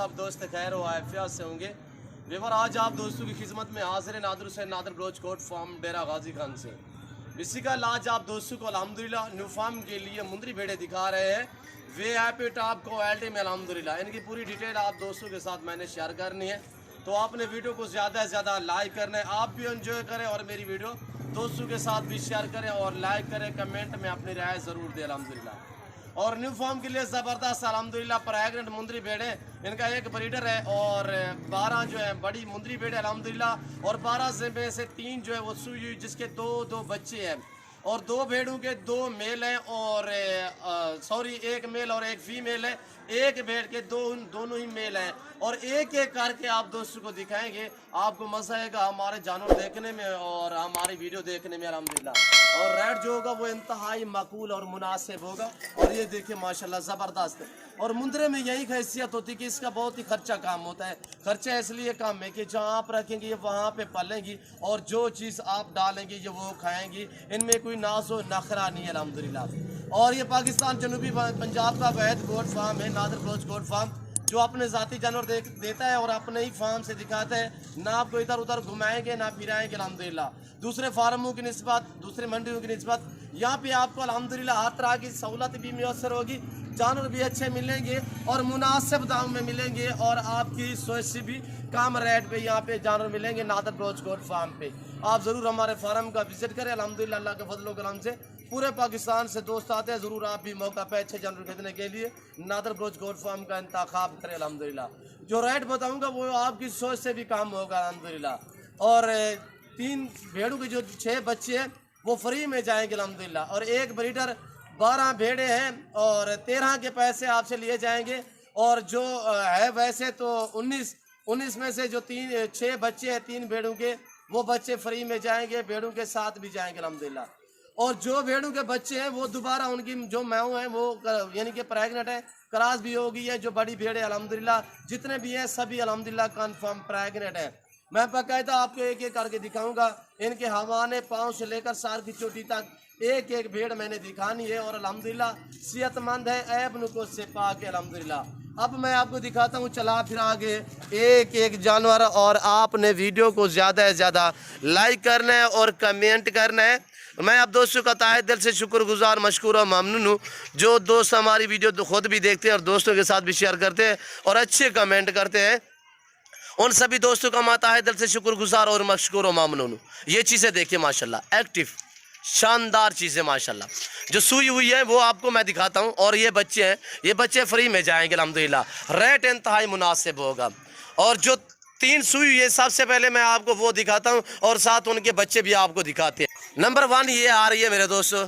सब दोस्त खैर व आफियत से होंगे। वेवर आज आप दोस्तों की खिदमत में हाजिर है नादिर हुसैन नादिर ब्रोच कोट फार्म डेरा गाजी खान से। इसी का आज आप दोस्तों को अल्हम्दुलिल्लाह न्यू फार्म के लिए मुंदरी भेड़े दिखा रहे हैं। वे हैप्पी टॉप क्वालिटी में अल्हम्दुलिल्लाह। इनकी पूरी डिटेल आप दोस्तों के साथ मैंने शेयर करनी है, तो आपने वीडियो को ज़्यादा से ज़्यादा लाइक करना है। आप भी एंजॉय करें और मेरी वीडियो दोस्तों के साथ भी शेयर करें और लाइक करें, कमेंट में अपनी राय ज़रूर दें अल्हम्दुलिल्लाह। और न्यू फार्म के लिए ज़बरदस्त अल्हम्दुलिल्लाह प्रेग्नेंट मुंदरी भेड़े, इनका एक ब्रीडर है और 12 जो है बड़ी मुंदरी भेड़े अल्हम्दुलिल्लाह। और 12 में से 3 जो है वो सुई हुई, जिसके दो बच्चे हैं और 2 भेड़ों के 2 मेल हैं और एक मेल और एक फीमेल है। एक भेड़ के दोनों ही मेल हैं और एक एक करके आप दोस्तों को दिखाएंगे। आपको मजा आएगा हमारे जानवर देखने में और हमारी वीडियो देखने में अल्हम्दुलिल्लाह। और रेट जो होगा वो इंतहाई माकूल और मुनासिब होगा। और ये देखिए माशाल्लाह ज़बरदस्त। और मुंदरे में यही हैसियत होती है कि इसका बहुत ही खर्चा काम होता है। खर्चा इसलिए कम है कि जहाँ आप रखेंगे ये वहाँ पे पलेंगी और जो चीज़ आप डालेंगे ये वो खाएंगी। इनमें कोई नाज़ो नखरा नहीं है अल्हम्दुलिल्लाह। और ये पाकिस्तान जनूबी पंजाब का वैद गोट फार्म है नादिर ब्रोच गोट फार्म, जो अपने ज़ाती जानवर देता है और अपने ही फार्म से दिखाता है। ना आपको इधर उधर घुमाएंगे ना फिराएंगे अल्हम्दुलिल्लाह। दूसरे फार्मों की निस्बत, दूसरे मंडियों की निस्बत यहाँ पे आपको अल्हम्दुलिल्लाह हर तरह की सहूलत भी मैसर होगी। जानवर भी अच्छे मिलेंगे और मुनासिब दाम में मिलेंगे और आपकी सोच से भी कम रेट पे यहाँ पे जानवर मिलेंगे नादिर ब्रोच गोट फार्म पे। आप ज़रूर हमारे फार्म का विजिट करें अल्हम्दुलिल्लाह। अल्लाह के फजल व करम से पूरे पाकिस्तान से दोस्त आते हैं। ज़रूर आप भी मौका पे अच्छे जानवर खरीदने के लिए नादिर ब्रोच गोट फार्म का इंतखाब करें अल्हम्दुलिल्लाह। जो रेट बताऊँगा वो आपकी सोच से भी कम होगा अल्हम्दुलिल्लाह। और 3 भेड़ों के जो 6 बच्चे हैं वो फ्री में जाएंगे अल्हम्दुलिल्लाह। और एक ब्रीडर 12 भेड़े हैं और 13 के पैसे आपसे लिए जाएंगे। और जो है वैसे तो 19 में से जो 6 बच्चे हैं 3 भेड़ों के, वो बच्चे फ्री में जाएंगे, भेड़ों के साथ भी जाएंगे अल्हम्दुलिल्लाह। और जो भेड़ों के बच्चे हैं वो दोबारा उनकी जो मैऊ हैं वो यानी कि प्रेग्नेंट है, क्रॉस भी होगी है। जो बड़ी भेड़े अल्हम्दुलिल्लाह जितने भी हैं सभी अल्हम्दुलिल्लाह कन्फर्म प्रेग्नेंट है। मैं बाकायदा आपको एक एक करके दिखाऊंगा। इनके हवाने पाँव से लेकर सार की चोटी तक एक एक भेड़ मैंने दिखानी है और अल्हम्दुलिल्लाह सेहतमंद है, ऐब नुक़्स से पाक है अल्हम्दुलिल्लाह। अब मैं आपको दिखाता हूँ चला फिर आगे एक एक जानवर। और आपने वीडियो को ज़्यादा से ज़्यादा लाइक करना है और कमेंट करना है। मैं आप दोस्तों का तहे दिल से शुक्रगुजार, मशकूर और ममनून हूँ। जो दोस्त हमारी वीडियो तो खुद भी देखते हैं और दोस्तों के साथ भी शेयर करते हैं और अच्छे कमेंट करते हैं, उन सभी दोस्तों का मैं तहे दिल से शुक्रगुजार और मशकूर और ममनून हूँ। ये चीज़ें देखिए माशाल्लाह, एक्टिव शानदार चीज़ें माशाल्लाह। जो सुई हुई है वो आपको मैं दिखाता हूँ। और ये बच्चे हैं, ये बच्चे फ्री में जाएंगे अल्हम्दुलिल्लाह। रेट इंतहाई मुनासिब होगा। और जो 3 सुई हुई है सबसे पहले मैं आपको वो दिखाता हूँ और साथ उनके बच्चे भी आपको दिखाते हैं। नंबर 1 ये आ रही है मेरे दोस्तों,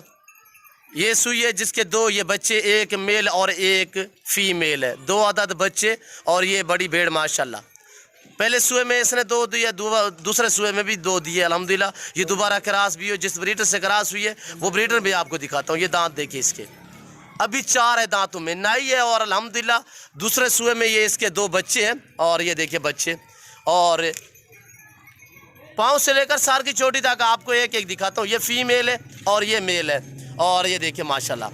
ये सुई है जिसके 2 ये बच्चे, एक मेल और एक फीमेल है, 2 अदद बच्चे। और ये बड़ी भेड़ माशाल्लाह, पहले सुए में इसने 2 दिए, दूसरे सुए में भी 2 दिए अल्हम्दुलिल्लाह। ये दोबारा क्रॉस भी हो, जिस ब्रीडर से क्रॉस हुई है वो ब्रीडर भी आपको दिखाता हूँ। ये दांत देखिए इसके, अभी 4 है दांतों में, नाई है। और अल्हम्दुलिल्लाह दूसरे सुए में ये इसके 2 बच्चे हैं और ये देखिए बच्चे। और पाँव से लेकर सार की चोटी तक आपको एक एक दिखाता हूँ। ये फीमेल है और ये मेल है। और ये देखिए माशाल्लाह,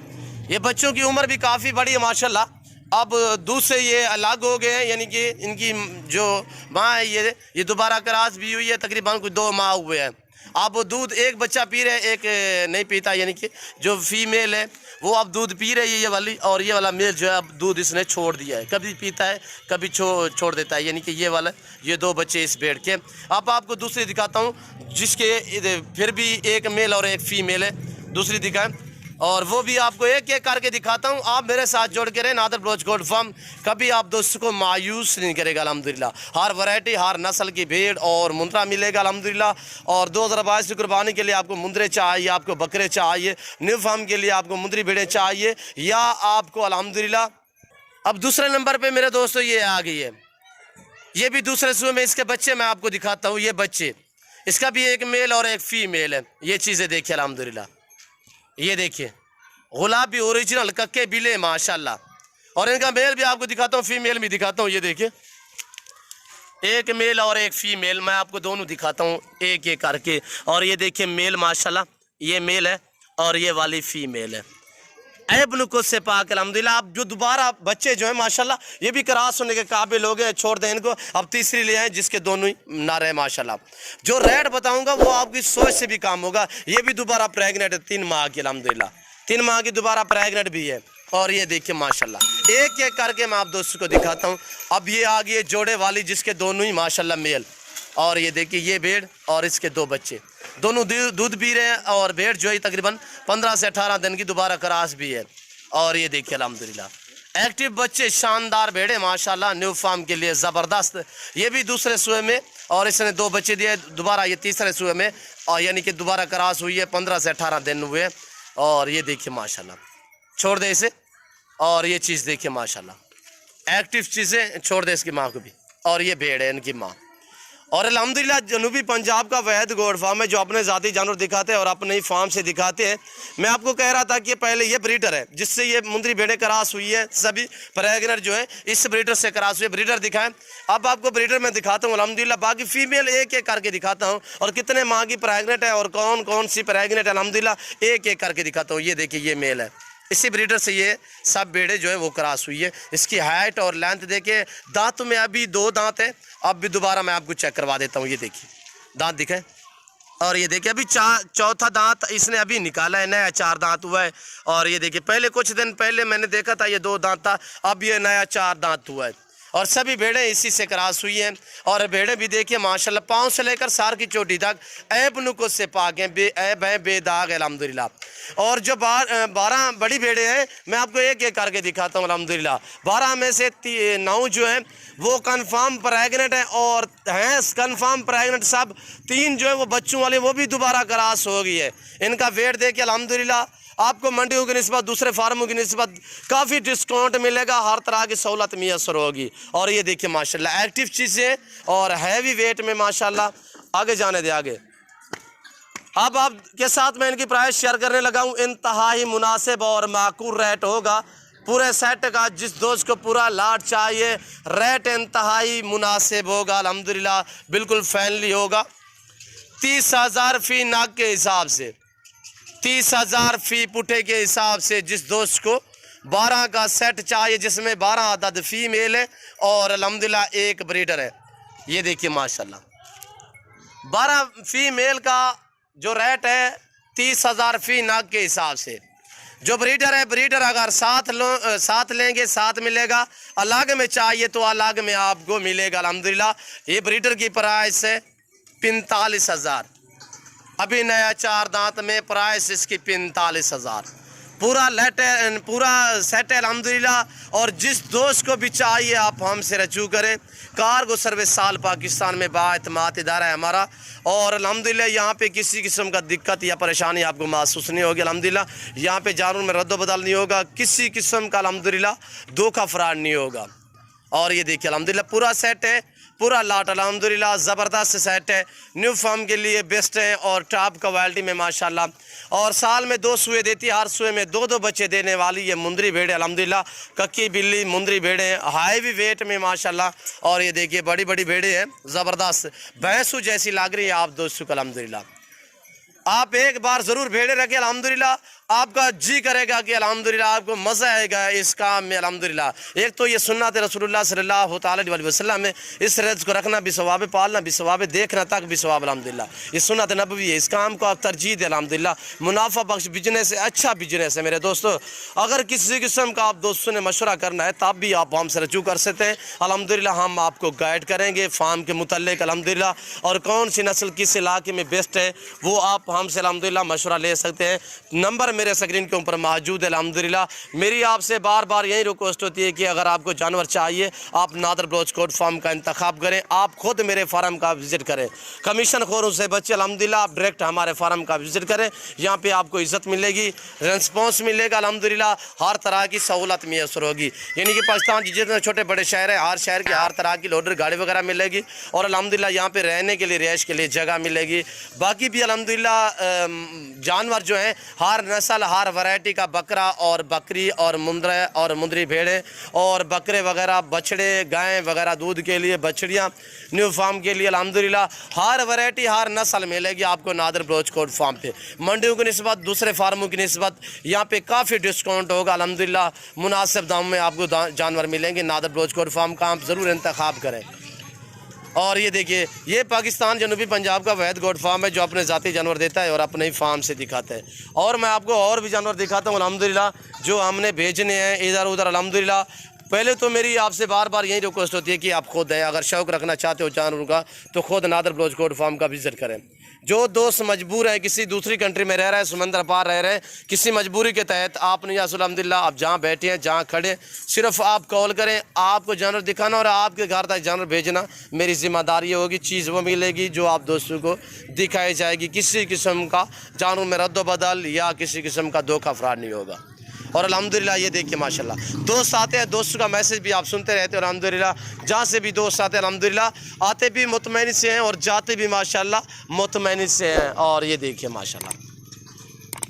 ये बच्चों की उम्र भी काफ़ी बड़ी है माशाल्लाह। अब दूध से ये अलग हो गए हैं, यानी कि इनकी जो माँ है ये दोबारा क्रॉस भी हुई है, तकरीबन कुछ 2 माह हुए हैं। अब वो दूध एक बच्चा पी रहे, एक नहीं पीता, यानी कि जो फीमेल है वो अब दूध पी रही है ये वाली। और ये वाला मेल जो है अब दूध इसने छोड़ दिया है, कभी पीता है कभी छोड़ देता है, यानी कि ये वाला, ये 2 बच्चे इस भेड़ के। अब आपको दूसरी दिखाता हूँ जिसके फिर भी एक मेल और एक फीमेल है, दूसरी दिखाएं और वो भी आपको एक एक करके दिखाता हूँ। आप मेरे साथ जोड़ के रहे नादिर ब्रोच गोट फार्म, कभी आप दोस्तों को मायूस नहीं करेगा अल्हम्दुलिल्लाह। हर वैरायटी हर नस्ल की भेड़ और मुंद्रा मिलेगा अल्हम्दुलिल्लाह। और 2022 की कुर्बानी के लिए आपको मुंद्रे चाहिए, आपको बकरे चाहिए, न्यू फार्म के लिए आपको मुंद्री भेड़ें चाहिए, या आपको अल्हम्दुलिल्लाह। अब दूसरे नंबर पर मेरे दोस्तों ये आ गई है, ये भी दूसरे सूबे में इसके बच्चे मैं आपको दिखाता हूँ। ये बच्चे, इसका भी एक मेल और एक फीमेल है। ये चीज़ें देखिए अल्हम्दुलिल्लाह, ये देखिए गुलाबी ओरिजिनल कक्के बिले माशाल्लाह। और इनका मेल भी आपको दिखाता हूँ, फीमेल भी दिखाता हूँ। ये देखिए एक मेल और एक फीमेल, मैं आपको दोनों दिखाता हूँ एक एक करके। और ये देखिए मेल माशाल्लाह, ये मेल है और ये वाली फीमेल है। ऐब नुको से पाक अल्हम्दुलिल्लाह। आप जो दोबारा बच्चे जो है माशाल्लाह ये भी क्रॉस होने के काबिल हो गए, छोड़ दें इनको। अब तीसरी ले आए जिसके दोनों ही नारे हैं माशाल्लाह। जो रेट बताऊंगा वो आपकी सोच से भी काम होगा। ये भी दोबारा प्रेगनेंट है 3 माह की अल्हम्दुलिल्लाह, 3 माह की दोबारा प्रेगनेंट भी है। और ये देखिए माशाल्लाह एक एक करके मैं आप दोस्तों को दिखाता हूँ। अब ये आ गई जोड़े वाली जिसके दोनों ही माशाल्लाह मेल। और ये देखिए ये भेड़ और इसके 2 बच्चे दोनों दूध पी रहे हैं। और भेड़ जो है तकरीबन 15 से 18 दिन की दोबारा क्रॉस भी है। और ये देखिए अल्हम्दुलिल्लाह एक्टिव बच्चे, शानदार भेड़े माशाल्लाह, न्यू फार्म के लिए ज़बरदस्त। ये भी दूसरे सुए में और इसने 2 बच्चे दिए दोबारा, ये तीसरे सुए में, और यानी कि दोबारा क्रॉस हुई है, 15 से 18 दिन हुए। और ये देखिए माशाल्लाह, छोड़ दे इसे। और ये चीज़ देखिए माशाल्लाह एक्टिव चीज़ें, छोड़ दे इसकी माँ को भी। और ये भेड़ है इनकी माँ। और अल्हम्दुलिल्लाह जनूबी पंजाब का वैद गोड फार्म है जो अपने ज़ाती जानवर दिखाते हैं और अपने ही फार्म से दिखाते हैं। मैं आपको कह रहा था कि पहले ये ब्रीडर है जिससे ये मुंदरी भेड़ें क्रॉस हुई है, सभी प्रेगनेंट जो है इस ब्रीडर से क्रॉस हुई है। ब्रीडर दिखाएं। अब आपको ब्रीडर में दिखाता हूँ अल्हम्दुलिल्लाह। बाकी फीमेल एक एक करके दिखाता हूँ और कितने माह की प्रेगनेंट है और कौन कौन सी प्रेगनेंट है अल्हम्दुलिल्लाह एक एक करके दिखाता हूँ। ये देखिए ये मेल है, इसी ब्रीडर से ये सब भेड़े जो है वो क्रॉस हुई है। इसकी हाइट और लेंथ देखिए। दांत में अभी 2 दांत है। अब भी दोबारा मैं आपको चेक करवा देता हूँ। ये देखिए दांत दिखे। और ये देखिए अभी चौथा दांत इसने अभी निकाला है, नया 4 दांत हुआ है। और ये देखिए पहले कुछ दिन पहले मैंने देखा था ये 2 दांत था, अब ये नया 4 दांत हुआ है। और सभी भेड़ें इसी से क्रॉस हुई हैं। और भेड़ें भी देखिए माशाल्लाह पाँव से लेकर सार की चोटी तक ऐब नुको से पाक हैं, बेऐब हैं, बेदाग है अल्हम्दुलिल्लाह। और जो 12 बड़ी भेड़ें हैं मैं आपको एक एक करके दिखाता हूँ अल्हम्दुलिल्लाह। 12 में से 9 जो है वो कन्फर्म प्रेगनेंट है और हैं कन्फर्म प्रेगनेंट। सब 3 जो है वो बच्चों वाले वो भी दोबारा क्रॉस हो गई है। इनका वेट देखिए अल्हम्दुलिल्लाह। आपको मंडियों की निस्बत दूसरे फार्मों की निस्बत काफ़ी डिस्काउंट मिलेगा, हर तरह की सहूलत मैसर होगी। और ये देखिए माशाल्लाह एक्टिव चीज़ें और हैवी वेट में माशाल्लाह। आगे जाने दे आगे। अब आपके साथ मैं इनकी प्राइस शेयर करने लगा हूँ। इंतहाई मुनासिब और माकूल रेट होगा पूरे सेट का। जिस दोस्त को पूरा लाट चाहिए रेट इंतहाई मुनासिब होगा अल्हम्दुलिल्लाह, बिल्कुल फैनली होगा। 30,000 फ़ी नाक के हिसाब से, 30,000 फ़ी पुठे के हिसाब से जिस दोस्त को 12 का सेट चाहिए जिसमें 12 अदद फीमेल है और अल्हम्दुलिल्लाह एक ब्रीडर है। ये देखिए माशाल्लाह 12 फीमेल का जो रेट है 30,000 फ़ी नाक के हिसाब से। जो ब्रीडर है ब्रीडर अगर साथ लेंगे साथ मिलेगा, अलग में चाहिए तो अलग में आपको मिलेगा अल्हम्दुलिल्लाह। ये ब्रीडर की प्राइस है 45,000। अभी नया 4 दांत में प्राइस इसकी 45,000। पूरा सेट है अल्हम्दुलिल्लाह। और जिस दोस्त को भी चाहिए आप हमसे रजू करें। कार्गो सर्विस साल पाकिस्तान में बाएतमाद इदारा है हमारा। और अल्हम्दुलिल्लाह यहाँ पे किसी किस्म का दिक्कत या परेशानी आपको महसूस नहीं होगी अल्हम्दुलिल्लाह। यहाँ पे जानवर में रद्द बदल नहीं होगा, किसी किस्म का अल्हम्दुलिल्लाह धोखा फ्रॉड नहीं होगा। और ये देखिए अल्हम्दुलिल्लाह पूरा सेट है, पूरा लाट अल्हम्दुलिल्लाह ज़बरदस्त सेट है, न्यू फार्म के लिए बेस्ट है और टॉप क्वालिटी में माशाल्लाह। और साल में 2 सुए देती है, हर सुए में 2-2 बच्चे देने वाली ये मुंदरी भेड़े अल्हम्दुलिल्लाह। कक्की बिल्ली मुंदरी भेड़े हैं, हाईवी वेट में माशाल्लाह। और ये देखिए बड़ी बड़ी भेड़े हैं ज़बरदस्त, भैंसू जैसी लग रही है आप दोस्तों को अल्हम्दुलिल्लाह। आप एक बार ज़रूर भेड़े रखें अल्हम्दुलिल्लाह, आपका जी करेगा कि अल्हम्दुलिल्लाह आपको मज़ा आएगा इस काम में अल्हम्दुलिल्लाह। एक तो ये सुन्नत रसूलुल्लाह सल्लल्लाहु अलैहि वसल्लम में इस रज़ को रखना भी सवाब, पालना भी सवाब, देखना तक भी सवाब अल्हम्दुलिल्लाह। ये सुन्नत नबवी है, इस काम को आप तरजीह दें अल्हम्दुलिल्लाह। मुनाफा बख्श बिजनेस है, अच्छा बिजनेस है मेरे दोस्तों। अगर किसी किस्म का आप दोस्तों ने मशवरा करना है तब भी आप हमसे रजू कर सकते हैं अल्हम्दुलिल्लाह। हम आपको गाइड करेंगे फार्म के मुतल्लिक अल्हम्दुलिल्लाह, और कौन सी नस्ल किस इलाके में बेस्ट है वो आप हमसे अल्हम्दुलिल्लाह मशवरा ले सकते हैं। नंबर मेरे स्क्रीन के ऊपर मौजूद है अल्हम्दुलिल्लाह। मेरी आपसे बार बार यही रिक्वेस्ट होती है कि अगर आपको जानवर चाहिए आप नादर बलोच कोट फार्म का इंतखाब करें, आप खुद मेरे फार्म का विज़िट करें। कमीशन खोरों से बचे अल्हम्दुलिल्लाह, आप डायरेक्ट हमारे फार्म का विज़िट करें। यहाँ पे आपको इज़्ज़त मिलेगी, रिस्पॉन्स मिलेगा अल्हम्दुलिल्लाह, हर तरह की सहूलत मैसर होगी। यानी कि पाकिस्तान के जितने छोटे बड़े शहर हैं हर शहर की हर तरह की लोडर गाड़ी वगैरह मिलेगी और अल्हम्दुलिल्लाह यहाँ पे रहने के लिए रिहाइश के लिए जगह मिलेगी। बाकी भी अल्हम्दुलिल्लाह जानवर जो हैं हर नस्ल नस्ल, हर वैरायटी का बकरा और बकरी और मुंदरी भेड़े और बकरे वगैरह, बछड़े, गायें वगैरह दूध के लिए, बछड़ियाँ न्यू फार्म के लिए अल्हम्दुलिल्लाह हर वैरायटी हर नस्ल मिलेगी आपको नादर बलोच कोट फार्म पे। मंडियों की निस्बत, दूसरे फार्मों की निस्बत यहाँ पे काफ़ी डिस्काउंट होगा अल्हम्दुलिल्लाह। मुनासिब दाम में आपको जानवर मिलेंगे। नादर बलोच कोट फार्म का आप ज़रूर इंतखाब करें। और ये देखिए, ये पाकिस्तान जनूबी पंजाब का वैद गोट फार्म है जो अपने ज़ाती जानवर देता है और अपने ही फार्म से दिखाता है। और मैं आपको और भी जानवर दिखाता हूँ अल्हम्दुलिल्लाह जो हमने भेजने हैं इधर उधर अल्हम्दुलिल्लाह। पहले तो मेरी आपसे बार बार यही रिक्वेस्ट होती है कि आप खुद हैं, अगर शौक़ रखना चाहते हो जानवरों का तो खुद नादर बलोच कोट फार्म का विज़िट करें। जो दोस्त मजबूर है, किसी दूसरी कंट्री में रह रहा है, समंदर पार रह रहे हैं, किसी मजबूरी के तहत आपने अल्हम्दुलिल्लाह आप जहाँ बैठे हैं, जहाँ खड़े, सिर्फ आप कॉल करें, आपको जानवर दिखाना और आपके घर तक जानवर भेजना मेरी ज़िम्मेदारी होगी। चीज़ वो मिलेगी जो आप दोस्तों को दिखाई जाएगी। किसी किस्म का जानवर में रद्द-ओ-बदल या किसी किस्म का धोखा फ्रॉड नहीं होगा। और अल्हम्दुलिल्लाह ये देखिए माशाल्लाह दोस्त आते हैं, दोस्तों का मैसेज भी आप सुनते रहते हैं। और अल्हम्दुलिल्लाह जहाँ से भी दोस्त आते हैं अल्हम्दुलिल्लाह आते भी मुतमईन से हैं और जाते भी माशाल्लाह मुतमईन से हैं। और ये देखिए माशाल्लाह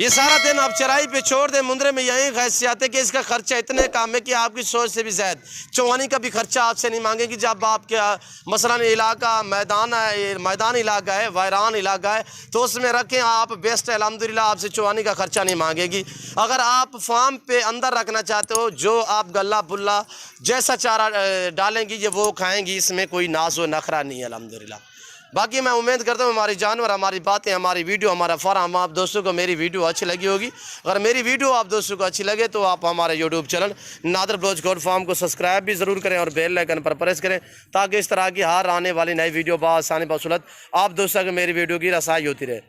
ये सारा दिन आप चराई पे छोड़ दें, मुंदरे में यही खैसियत है कि इसका खर्चा इतने काम है कि आपकी सोच से भी ज़्यादा। चौवानी का भी खर्चा आपसे नहीं मांगेगी। जब आपके मसलन इलाका मैदान इलाका है, वैरान इलाका है तो उसमें रखें आप, बेस्ट है अल्हम्दुलिल्लाह। आपसे चौवानी का खर्चा नहीं मांगेगी। अगर आप फार्म पे अंदर रखना चाहते हो, जो आप गल्ला बुल्ला जैसा चारा डालेंगी ये वो खाएंगी, इसमें कोई नाज व नखरा नहीं है अल्हम्दुलिल्लाह। बाकी मैं उम्मीद करता हूँ हमारी जानवर, हमारी बातें, हमारी वीडियो, हमारा फार्म आप दोस्तों को मेरी वीडियो अच्छी लगी होगी। अगर मेरी वीडियो आप दोस्तों को अच्छी लगे तो आप हमारे YouTube channel Nadar Baloch Kot farm को सब्सक्राइब भी ज़रूर करें और बेल आइकन पर प्रेस करें ताकि इस तरह की हर आने वाली नई वीडियो बआसानी बसुलत आप दोस्तों को मेरी वीडियो की रसाई होती रहे।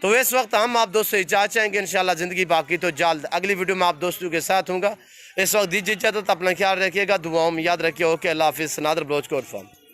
तो इस वक्त हम आप दोस्तों इजाज़त चाहेंगे इंशाल्लाह ज़िंदगी बाकी तो जल्द अगली वीडियो में आप दोस्तों के साथ हूँगा। इस वक्त दीजिए इजाज़त, अपना ख्याल रखिएगा, दुआओं में याद रखिए। ओके, अल्लाह हाफिज़। नादर बलोच कोट फार्म।